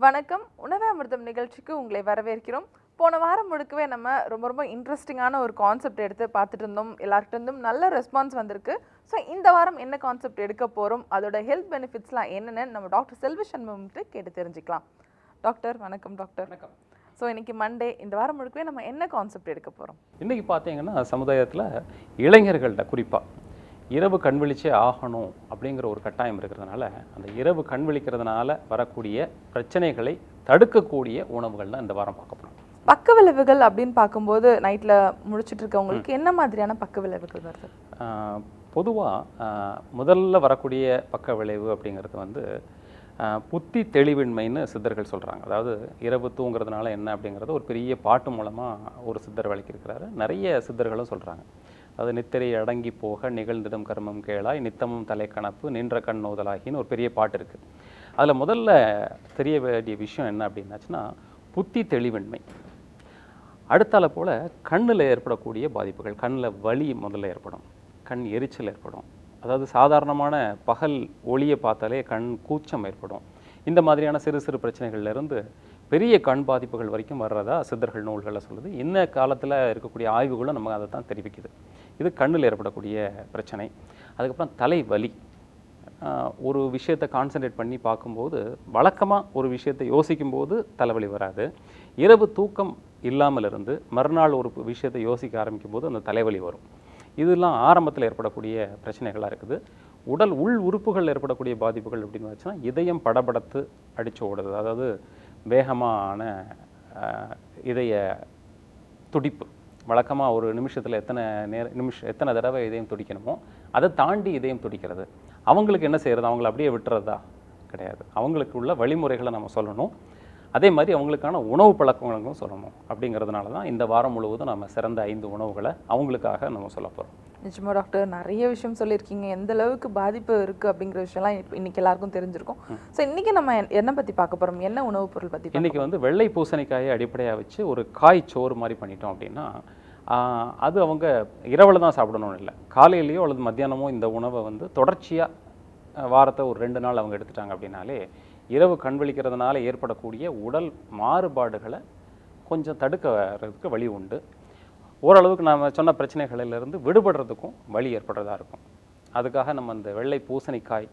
வணக்கம். உணவே அமிர்தம் நிகழ்ச்சிக்கு உங்களை வரவேற்கிறோம். போன வாரம் முழுக்கவே நம்ம ரொம்ப இன்ட்ரெஸ்டிங்கான ஒரு கான்செப்ட் எடுத்து பார்த்துட்டு இருந்தோம். எல்லார்கிட்ட இருந்தும் நல்ல ரெஸ்பான்ஸ் வந்திருக்கு. ஸோ இந்த வாரம் என்ன கான்செப்ட் எடுக்க போகிறோம், அதோட ஹெல்த் பெனிஃபிட்ஸ்லாம் என்னென்னு நம்ம டாக்டர் செல்வி சண்முகம்கிட்ட கேட்டு தெரிஞ்சுக்கலாம். டாக்டர் வணக்கம். டாக்டர் வணக்கம். ஸோ இன்னைக்கு மண்டே, இந்த வாரம் முழுக்கவே நம்ம என்ன கான்செப்ட் எடுக்க போகிறோம்? இன்றைக்கி பார்த்தீங்கன்னா சமுதாயத்தில் இளைஞர்கள்ட்ட குறிப்பாக இரவு கண் விழிச்சே ஆகணும் அப்படிங்கிற ஒரு கட்டாயம் இருக்கிறதுனால அந்த இரவு கண் விழிக்கிறதுனால வரக்கூடிய பிரச்சனைகளை தடுக்கக்கூடிய உணவுகள் தான் இந்த வாரம் பார்க்க போகிறோம். பக்க விளைவுகள் அப்படின்னு பார்க்கும்போது நைட்டில் முடிச்சுட்டு இருக்கவங்களுக்கு என்ன மாதிரியான பக்க விளைவுகள் வருது? பொதுவாக முதல்ல வரக்கூடிய பக்க விளைவு அப்படிங்கிறது புத்தி தெளிவின்மைன்னு சித்தர்கள் சொல்கிறாங்க. அதாவது இரவு தூங்குறதுனால என்ன அப்படிங்கிறத ஒரு பெரிய பாட்டு மூலமாக ஒரு சித்தர் விளக்கியிருக்கிறாரு. நிறைய சித்தர்களும் சொல்கிறாங்க. அது நித்திரை அடங்கி போக நிகழ்ந்திடும் கர்மம் கேளாய் நித்தமும் தலைக்கணப்பு நின்ற கண் நோதலாகின்னு ஒரு பெரிய பாட்டு இருக்குது. அதில் முதல்ல தெரிய வேண்டிய விஷயம் என்ன அப்படின்னாச்சுன்னா புத்தி தெளிவின்மை. அடுத்தால போல் கண்ணில் ஏற்படக்கூடிய பாதிப்புகள், கண்ணில் வலி முதல்ல ஏற்படும், கண் எரிச்சல் ஏற்படும். அதாவது சாதாரணமான பகல் ஒளியை பார்த்தாலே கண் கூச்சம் ஏற்படும். இந்த மாதிரியான சிறு சிறு பிரச்சனைகள்லேருந்து பெரிய கண் பாதிப்புகள் வரைக்கும் வர்றதா சித்தர்கள் நூல்களில் சொல்லுது. இந்த காலத்தில் இருக்கக்கூடிய ஆய்வுகளும் நம்ம அதை தான் தெரிவிக்குது. இது கண்ணில் ஏற்படக்கூடிய பிரச்சனை. அதுக்கப்புறம் தலைவலி. ஒரு விஷயத்தை கான்சன்ட்ரேட் பண்ணி பார்க்கும்போது வழக்கமாக ஒரு விஷயத்தை யோசிக்கும்போது தலைவலி வராது. இரவு தூக்கம் இல்லாமல் இருந்து மறுநாள் ஒரு விஷயத்தை யோசிக்க ஆரம்பிக்கும் போது அந்த தலைவலி வரும். இதெல்லாம் ஆரம்பத்தில் ஏற்படக்கூடிய பிரச்சனைகளாக இருக்குது. உடல் உள் உறுப்புகள் ஏற்படக்கூடிய பாதிப்புகள் அப்படின்னு வச்சுன்னா இதயம் படபடத்து அடித்து ஓடுது. அதாவது வேகமான இதய துடிப்பு. வழக்கமாக ஒரு நிமிஷத்தில் எத்தனை தடவை இதயம் துடிக்கணுமோ அதை தாண்டி இதயம் துடிக்கிறது. அவங்களுக்கு என்ன செய்கிறது? அவங்கள அப்படியே விட்டுறதா கிடையாது. அவங்களுக்கு உள்ள வழிமுறைகளை நம்ம சொல்லணும். அதே மாதிரி அவங்களுக்கான உணவு பழக்கங்களும் சொல்லணும். அப்படிங்கிறதுனால தான் இந்த வாரம் முழுவதும் நம்ம சிறந்த 5 உணவுகளை அவங்களுக்காக நம்ம சொல்ல போகிறோம். நிச்சயமாக டாக்டர், நிறைய விஷயம் சொல்லியிருக்கீங்க. எந்த அளவுக்கு பாதிப்பு இருக்குது அப்படிங்கிற விஷயம்லாம் இன்னைக்கு எல்லாருக்கும் தெரிஞ்சிருக்கும். ஸோ இன்றைக்கி நம்ம என்ன பற்றி பார்க்க போகிறோம்? என்ன உணவுப் பொருள் பற்றி? இன்றைக்கி வெள்ளை பூசணிக்காயை அடிப்படையாக வச்சு ஒரு காய் சோறு மாதிரி பண்ணிட்டோம் அப்படின்னா அது அவங்க இரவில் தான் சாப்பிடணும்னு இல்லை, காலையிலையோ அல்லது மத்தியானமோ இந்த உணவை தொடர்ச்சியாக வாரத்தை ஒரு 2 நாள் அவங்க எடுத்துட்டாங்க அப்படின்னாலே இரவு கண் விழிக்கிறதுனால ஏற்படக்கூடிய உடல் மாறுபாடுகளை கொஞ்சம் தடுக்கிறதுக்கு வழி உண்டு. ஓரளவுக்கு நாம் சொன்ன பிரச்சனைகளிலிருந்து விடுபடுறதுக்கும் வழி ஏற்படுறதா இருக்கும். அதுக்காக நம்ம இந்த வெள்ளை பூசணிக்காய்,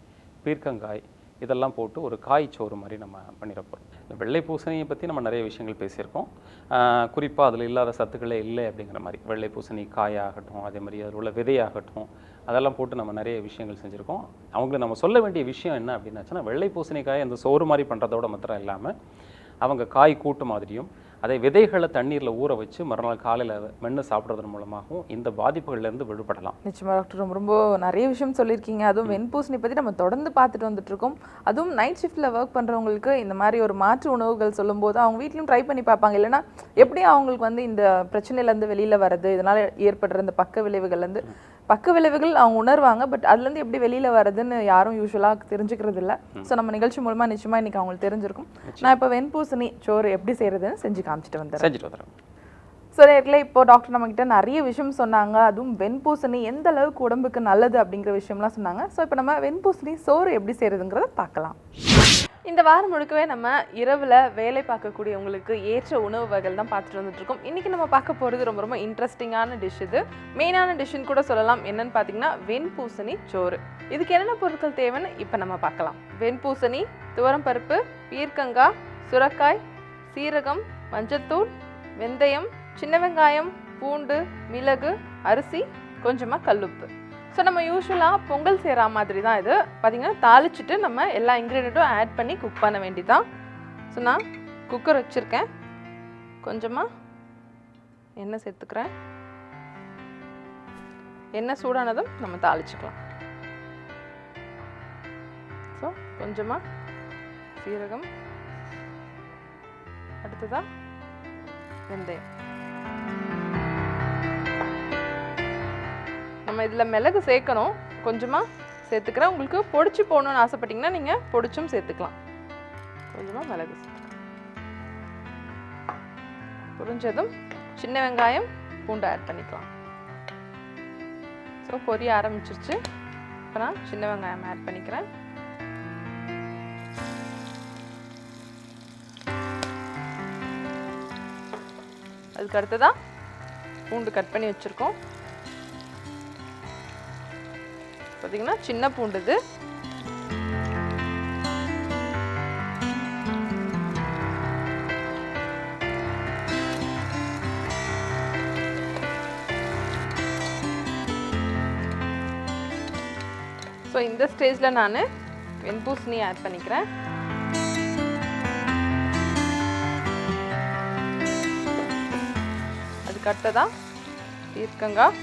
பீர்க்கங்காய் இதெல்லாம் போட்டு ஒரு காய் சோறு மாதிரி நம்ம பண்ணிட போகிறோம். இந்த வெள்ளை பூசணியை பற்றி நம்ம நிறைய விஷயங்கள் பேசியிருக்கோம். குறிப்பாக அதில் இல்லாத சத்துக்களே இல்லை அப்படிங்கிற மாதிரி வெள்ளை பூசணி காயாகட்டும், அதே மாதிரி அதில் உள்ள விதையாகட்டும், அதெல்லாம் போட்டு நம்ம நிறைய விஷயங்கள் செஞ்சுருக்கோம். அவங்களுக்கு நம்ம சொல்ல வேண்டிய விஷயம் என்ன அப்படின்னாச்சுன்னா வெள்ளை பூசணிக்காய் அந்த சோறு மாதிரி பண்ணுறதோட மாத்திரம் இல்லாமல் அவங்க காய் கூட்டு மாதிரியும் அதை விதைகளை தண்ணீரில் ஊற வச்சு மறுநாள் காலையில் மென்று சாப்பிட்றதன் மூலமாகவும் இந்த பாதிப்புகள்லேருந்து விடுபடலாம். நிச்சயமாக டாக்டர், ரொம்ப நிறைய விஷயம் சொல்லியிருக்கீங்க. அதுவும் வெண்பூசணி பற்றி நம்ம தொடர்ந்து பார்த்துட்டு வந்துட்டுருக்கோம். அதுவும் நைட் ஷிஃப்ட்டில் ஒர்க் பண்ணுறவங்களுக்கு இந்த மாதிரி ஒரு மாற்று உணவுகள் சொல்லும்போது அவங்க வீட்லையும் ட்ரை பண்ணி பார்ப்பாங்க. இல்லைனா எப்படி அவங்களுக்கு இந்த பிரச்சனையிலேருந்து வெளியில் வர்றது, இதனால் ஏற்படுற இந்த பக்க விளைவுகள் அவங்க உணர்வாங்க. பட் அதுலேருந்து எப்படி வெளியில் வர்றதுன்னு யாரும் யூஸ்வலாக தெரிஞ்சுக்கிறது இல்லை. ஸோ நம்ம நிகழ்ச்சி மூலமாக நிச்சயமாக இன்றைக்கி அவங்களுக்கு தெரிஞ்சிருக்கும். நான் இப்போ வெண்பூசணி சோறு எப்படி செய்கிறதுன்னு செஞ்சு காமிச்சிட்டு வந்துடுறேன். ஸோ நேர்களே, இப்போ டாக்டர் நம்மக்கிட்ட நிறைய விஷயம் சொன்னாங்க. அதுவும் வெண்பூசணி எந்த அளவுக்கு உடம்புக்கு நல்லது அப்படிங்கிற விஷயம்லாம் சொன்னாங்க. ஸோ இப்போ நம்ம வெண்பூசணி சோறு எப்படி செய்கிறதுங்கிறத பார்க்கலாம். இந்த வாரம் முழுக்கவே நம்ம இரவில் வேலை பார்க்கக்கூடியவங்களுக்கு ஏற்ற உணவு வகைகள் தான் பார்த்துட்டு வந்துட்டுருக்கோம். இன்றைக்கி நம்ம பார்க்க போகிறது ரொம்ப இன்ட்ரெஸ்டிங்கான டிஷ். இது மெயினான டிஷ்ஷுன்னு கூட சொல்லலாம். என்னென்னு பார்த்தீங்கன்னா வெண்பூசணி சோறு. இதுக்கு என்னென்ன பொருட்கள் தேவைன்னு இப்போ நம்ம பார்க்கலாம். வெண்பூசணி, துவரம்பருப்பு, பீர்க்கங்காய், சுரக்காய், சீரகம், மஞ்சத்தூள், வெந்தயம், சின்ன வெங்காயம், பூண்டு, மிளகு, அரிசி, கொஞ்சமாக கல்லுப்பு. ஸோ நம்ம யூஸ்வலாக பொங்கல் செய்கிற மாதிரி தான் இது. பார்த்திங்கன்னா தாளிச்சிட்டு நம்ம எல்லா இன்க்ரீடியண்ட்டும் ஆட் பண்ணி குக் பண்ண வேண்டியதான். ஸோ நான் குக்கர் வச்சுருக்கேன். கொஞ்சமாக எண்ணெய் சேர்த்துக்கிறேன். எண்ணெய் சூடானதும் நம்ம தாளிச்சுக்கலாம். ஸோ கொஞ்சமாக சீரகம், அடுத்ததாக வெந்தயம். நம்ம இதில் மிளகு சேர்க்கணும், கொஞ்சமாக சேர்த்துக்கிறேன். உங்களுக்கு பொடிச்சு போகணுன்னு ஆசைப்பட்டீங்கன்னா நீங்கள் பொடிச்சும் சேர்த்துக்கலாம். கொஞ்சமாக மிளகு பொரிஞ்சதும் சின்ன வெங்காயம், பூண்டு ஆட் பண்ணிக்கலாம். ஸோ பொரிய ஆரம்பிச்சிருச்சு. இப்போ நான் சின்ன வெங்காயம் ஆட் பண்ணிக்கிறேன். அதுக்கு அடுத்ததான் பூண்டு கட் பண்ணி வச்சுருக்கோம். பார்த்தீங்கன்னா சின்ன பூண்டு இது. ஸோ இந்த ஸ்டேஜில் நான் வெண்பூசணி ஆட் பண்ணிக்கிறேன். அதுக்கு அடுத்ததான் பீர்க்கங்காய்,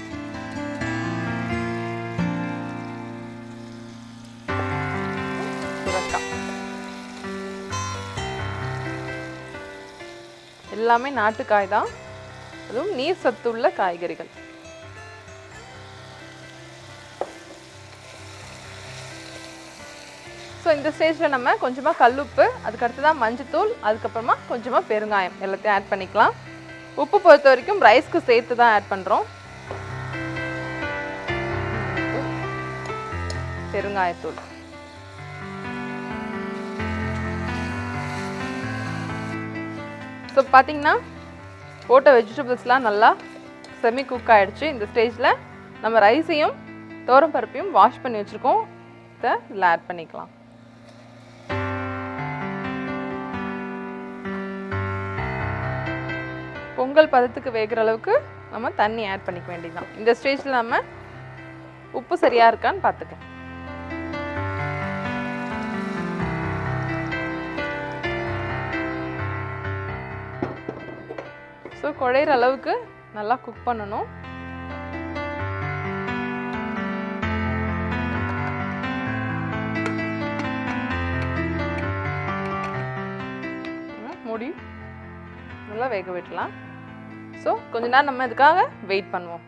சுரக்காய், எல்லாமே நாட்டுக்காய் தான், அதுவும் நீர் சத்துள்ள காய்கறிகள். ஸோ இந்த ஸ்டேஜில் நம்ம கொஞ்சமாக கல்லுப்பு, அதுக்கடுத்து தான் மஞ்சத்தூள், அதுக்கப்புறமா கொஞ்சமாக பெருங்காயம் எல்லாத்தையும் ஆட் பண்ணிக்கலாம். உப்பு பொறுத்த வரைக்கும் ரைஸ்க்கு சேர்த்து தான் ஆட் பண்ணுறோம். பெருங்காயத்தூள், ஸோ பார்த்தீங்கன்னா போட்ட வெஜிடபிள்ஸ்லாம் நல்லா செமி குக் ஆகிடுச்சு. இந்த ஸ்டேஜில் நம்ம ரைஸையும் துவரம் பருப்பையும் வாஷ் பண்ணி வச்சுருக்கோம், இதை இதில் ஆட் பண்ணிக்கலாம். பொங்கல் பதத்துக்கு வேகிற அளவுக்கு நம்ம தண்ணி ஆட் பண்ணிக்க வேண்டியதுதான். இந்த ஸ்டேஜில் நம்ம உப்பு சரியாக இருக்கான்னு பார்த்துக்கலாம். ஸோ குழையிற அளவுக்கு நல்லா குக் பண்ணணும். மூடி நல்லா வேக விடலாம். ஸோ கொஞ்ச நேரம் நம்ம இதுக்காக வெயிட் பண்ணுவோம்.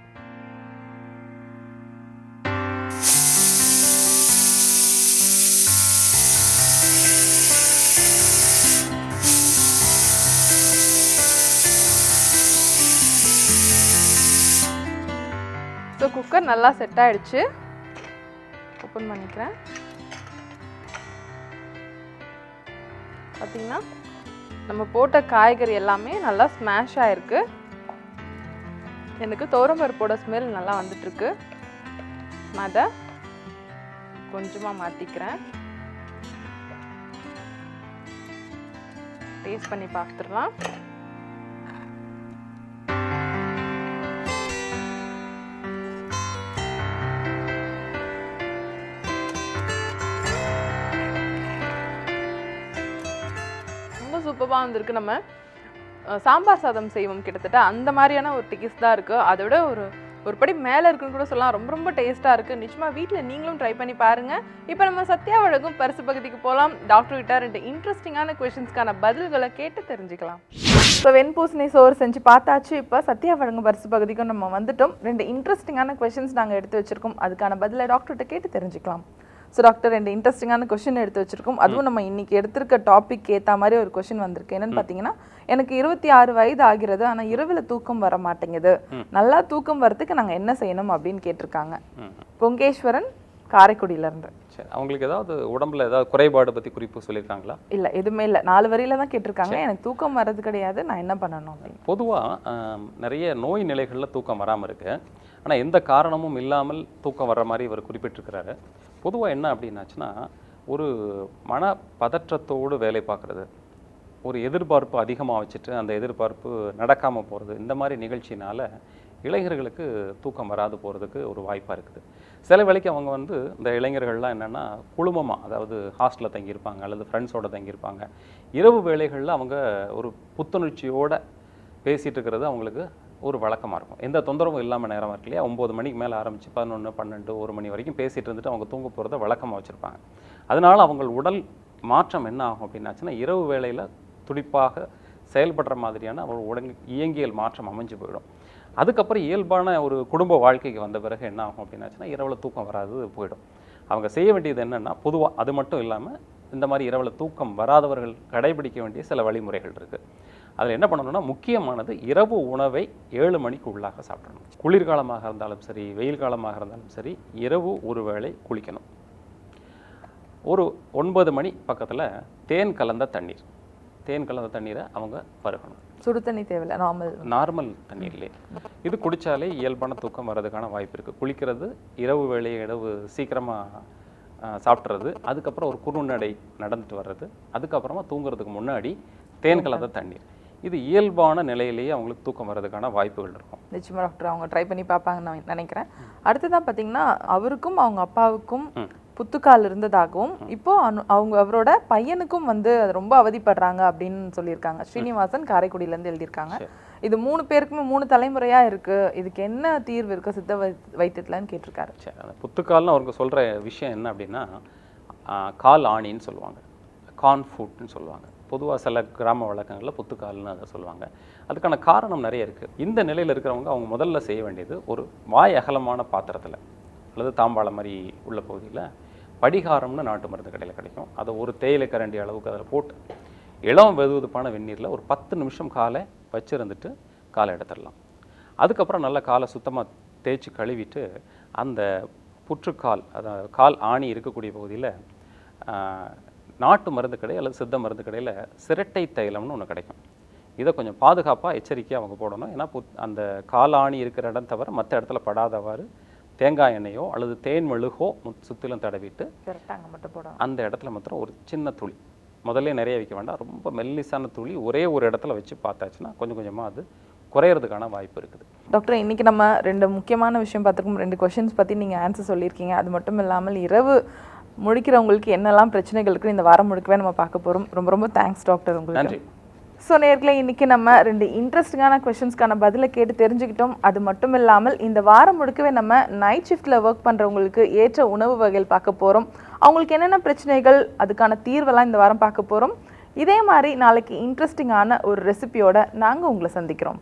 ஸோ குக்கர் நல்லா செட் ஆயிடுச்சு. ஓப்பன் பண்ணிக்கிறேன். பார்த்தீங்கன்னா நம்ம போட்ட காய்கறி எல்லாமே நல்லா ஸ்மாஷ் ஆயிருக்கு. எனக்கு துவரம்பருப்போட ஸ்மெல் நல்லா வந்துட்டுருக்கு. நான் அதை கொஞ்சமாக மாற்றிக்கிறேன். டேஸ்ட் பண்ணி பார்த்துடலாம். ரொம்ப சூப்பராக வந்திருக்கு. நம்ம சாம்பார் சாதம் செய்வோம் கிட்டத்தட்ட அந்த மாதிரியான ஒரு டேஸ்ட் தான் இருக்குது. அதை விட ஒரு படி மேலே இருக்குன்னு கூட சொல்லலாம். ரொம்ப ரொம்ப டேஸ்ட்டாக இருக்குது. நிச்சயமாக வீட்டில் நீங்களும் ட்ரை பண்ணி பாருங்கள். இப்போ நம்ம சத்யா வழங்கும் பரிசு பகுதிக்கு போகலாம். டாக்டர் கிட்ட 2 இன்ட்ரெஸ்டிங்கான கொஷின்ஸ்க்கான பதில்களை கேட்டு தெரிஞ்சுக்கலாம். ஸோ வெண்பூசணி சோறு செஞ்சு பார்த்தாச்சு. இப்போ சத்யா வழங்கும் பரிசு பகுதிக்கும் நம்ம வந்துட்டோம். 2 இன்ட்ரெஸ்டிங்கான கொஷின்ஸ் நாங்கள் எடுத்து வச்சுருக்கோம். அதுக்கான பதிலை டாக்டர்கிட்ட கேட்டு தெரிஞ்சுக்கலாம். ஸோ டாக்டர் 2 இன்ட்ரெஸ்டிங்கான கொஷின் எடுத்து வச்சிருக்கோம். அதுவும் நம்ம இன்னைக்கு எடுத்திருக்க டாபிக் ஏற்ற மாதிரி ஒரு கொஷின் வந்திருக்கு. என்னன்னு பார்த்தீங்கன்னா, எனக்கு 26 வயது ஆகிறது, ஆனால் இரவில் தூக்கம் வர மாட்டேங்குது, நல்லா தூக்கம் வரதுக்கு நாங்கள் என்ன செய்யணும் அப்படின்னு கேட்டிருக்காங்க. பொங்கேஸ்வரன், காரைக்குடியிலேருந்து. சரி, அவங்களுக்கு ஏதாவது உடம்புல ஏதாவது குறைபாடு பற்றி குறிப்பு சொல்லியிருக்காங்களா? இல்லை, எதுவுமே இல்லை. 4 வரியில தான் கேட்டிருக்காங்க. எனக்கு தூக்கம் வர்றது கிடையாது, நான் என்ன பண்ணணும் அப்படின்னு. பொதுவாக நிறைய நோய் நிலைகளில் தூக்கம் வராமல் இருக்கு. ஆனால் எந்த காரணமும் இல்லாமல் தூக்கம் வர்ற மாதிரி இவர் குறிப்பிட்டிருக்கிறாரு. பொதுவாக என்ன அப்படின்னாச்சுன்னா, ஒரு மன பதற்றத்தோடு வேலை பார்க்குறது, ஒரு எதிர்பார்ப்பு அதிகமாக வச்சுட்டு அந்த எதிர்பார்ப்பு நடக்காமல் போகிறது, இந்த மாதிரி நிகழ்ச்சினால் இளைஞர்களுக்கு தூக்கம் வராது போகிறதுக்கு ஒரு வாய்ப்பாக இருக்குது. சில வேளைக்கு அவங்க இந்த இளைஞர்கள்லாம் என்னென்னா குழுமமாக, அதாவது ஹாஸ்டலில் தங்கியிருப்பாங்க அல்லது ஃப்ரெண்ட்ஸோடு தங்கியிருப்பாங்க. இரவு வேளைகளில் அவங்க ஒரு புத்துணர்ச்சியோடு பேசிகிட்டு இருக்கிறது அவங்களுக்கு ஒரு வழக்கமாக இருக்கும். எந்த தொந்தரவும் இல்லாமல் நேரமாக இருக்கு இல்லையா? 9 மணிக்கு மேலே ஆரம்பித்து 11, 12, 1 மணி வரைக்கும் பேசிகிட்டு இருந்துட்டு அவங்க தூங்க போகிறத வழக்கமாக வச்சுருப்பாங்க. அதனால் அவங்க உடல் மாற்றம் என்ன ஆகும் அப்படின்னாச்சுன்னா, இரவு வேளையில் துடிப்பாக செயல்படுற மாதிரியான ஒரு இயங்கியல் மாற்றம் அமைஞ்சு போயிடும். அதுக்கப்புறம் இயல்பான ஒரு குடும்ப வாழ்க்கைக்கு வந்த பிறகு என்ன ஆகும் அப்படின்னாச்சுன்னா, இரவில் தூக்கம் வராது போயிடும். அவங்க செய்ய வேண்டியது என்னென்னா, பொதுவாக அது மட்டும் இல்லாமல் இந்த மாதிரி இரவில் தூக்கம் வராதவர்கள் கடைபிடிக்க வேண்டிய சில வழிமுறைகள் இருக்குது. அதில் என்ன பண்ணணும்னா, முக்கியமானது இரவு உணவை 7 மணிக்கு உள்ளாக சாப்பிடணும். குளிர்காலமாக இருந்தாலும் சரி, வெயில் காலமாக இருந்தாலும் சரி, இரவு ஒரு வேளை குளிக்கணும். ஒரு 9 மணி பக்கத்தில் தேன் கலந்த தண்ணீரை அவங்க பருகணும். சுடு தண்ணி தேவையில்ல, நார்மல் தண்ணீர்லேயே இது குடித்தாலே இயல்பான தூக்கம் வர்றதுக்கான வாய்ப்பு இருக்குது. குளிக்கிறது, இரவு வேளையை இரவு சீக்கிரமாக சாப்பிட்றது, அதுக்கப்புறம் ஒரு குறுநடை நடந்துட்டு வர்றது, அதுக்கப்புறமா தூங்குறதுக்கு முன்னாடி தேன் கலந்த தண்ணீர், இது இயல்பான நிலையிலேயே அவங்களுக்கு தூக்கம் வர்றதுக்கான வாய்ப்புகள் இருக்கும். நிச்சயமா டாக்டர், அவங்க ட்ரை பண்ணி பார்ப்பாங்கன்னு நான் நினைக்கிறேன். அடுத்ததான் பார்த்தீங்கன்னா, அவருக்கும் அவங்க அப்பாவுக்கும் புத்துக்கால் இருந்ததாகவும் இப்போ அவரோட பையனுக்கும் வந்து அது ரொம்ப அவதிப்படுறாங்க அப்படின்னு சொல்லியிருக்காங்க. ஸ்ரீனிவாசன் காரைக்குடியிலேருந்து எழுதியிருக்காங்க. இது 3 பேருக்குமே 3 தலைமுறையா இருக்கு, இதுக்கு என்ன தீர்வு இருக்கு சித்த வைத்தியத்துலன்னு கேட்டிருக்காரு. சரி, அந்த புத்துக்கால்னு அவருக்கு சொல்ற விஷயம் என்ன அப்படின்னா, கால் ஆணின்னு சொல்லுவாங்க, கார்ன் ஃபுட்னு சொல்லுவாங்க. பொதுவாக சில கிராம வழக்கங்களில் புத்துக்கால்னு அதை சொல்லுவாங்க. அதுக்கான காரணம் நிறைய இருக்குது. இந்த நிலையில் இருக்கிறவங்க அவங்க முதல்ல செய்ய வேண்டியது, ஒரு வாய் அகலமான பாத்திரத்தில் அல்லது தாம்பாளம் மாதிரி உள்ள பகுதியில் படிகாரம்னு நாட்டு மருந்து கடையில் கிடைக்கும், அதை ஒரு தேயிலை கரண்டி அளவுக்கு அதில் போட்டு இளம் வெதுவெதுப்பான வெந்நீரில் ஒரு 10 நிமிஷம் காலை வச்சுருந்துட்டு காலை எடுத்துடலாம். அதுக்கப்புறம் நல்லா காலை சுத்தமாக தேய்ச்சி கழுவிட்டு அந்த புற்றுக்கால், அதாவது கால் ஆணி இருக்கக்கூடிய பகுதியில் நாட்டு மருந்து கடை அல்லது சித்த மருந்து கடையில் சிரட்டை தைலம்னு ஒன்று கிடைக்கும். இதை கொஞ்சம் பாதுகாப்பாக எச்சரிக்கையாக அவங்க போடணும். ஏன்னா அந்த காலாணி இருக்கிற இடம் தவிர மற்ற இடத்துல படாதவாறு தேங்காய் எண்ணெயோ அல்லது தேன் மெழுகோ சுற்றிலும் தடவிட்டு மட்டும் போடணும். அந்த இடத்துல மாத்திரம் ஒரு சின்ன துளி, முதல்ல நிறைய வைக்க வேண்டாம், ரொம்ப மெல்லிசான துளி ஒரே ஒரு இடத்துல வச்சு பார்த்தாச்சுன்னா கொஞ்சம் கொஞ்சமாக அது குறையிறதுக்கான வாய்ப்பு இருக்குது. டாக்டர், இன்றைக்கி நம்ம 2 முக்கியமான விஷயம் பார்த்துருக்கோம். 2 கொஷின்ஸ் பற்றி நீங்கள் ஆன்சர் சொல்லியிருக்கீங்க. அது மட்டும் இல்லாமல் இரவு முழிக்கிறவங்களுக்கு என்னெல்லாம் பிரச்சனைகள் இருக்குன்னு இந்த வாரம் முழுக்கவே நம்ம பார்க்க போகிறோம். ரொம்ப ரொம்ப தேங்க்ஸ் டாக்டர் உங்களுக்கு. நன்றி. ஸோ நேர்களே, இன்றைக்கி நம்ம 2 இன்ட்ரெஸ்டிங்கான கொஷின்ஸ்க்கான பதிலை கேட்டு தெரிஞ்சுக்கிட்டோம். அது மட்டும் இல்லாமல் இந்த வாரம் முழுக்கவே நம்ம நைட் ஷிஃப்ட்டில் ஒர்க் பண்ணுறவங்களுக்கு ஏற்ற உணவு வகைகள் பார்க்க போகிறோம். அவங்களுக்கு என்னென்ன பிரச்சனைகள், அதுக்கான தீர்வெல்லாம் இந்த வாரம் பார்க்க போகிறோம். இதே மாதிரி நாளைக்கு இன்ட்ரெஸ்டிங்கான ஒரு ரெசிபியோட நாங்கள் உங்களை சந்திக்கிறோம்.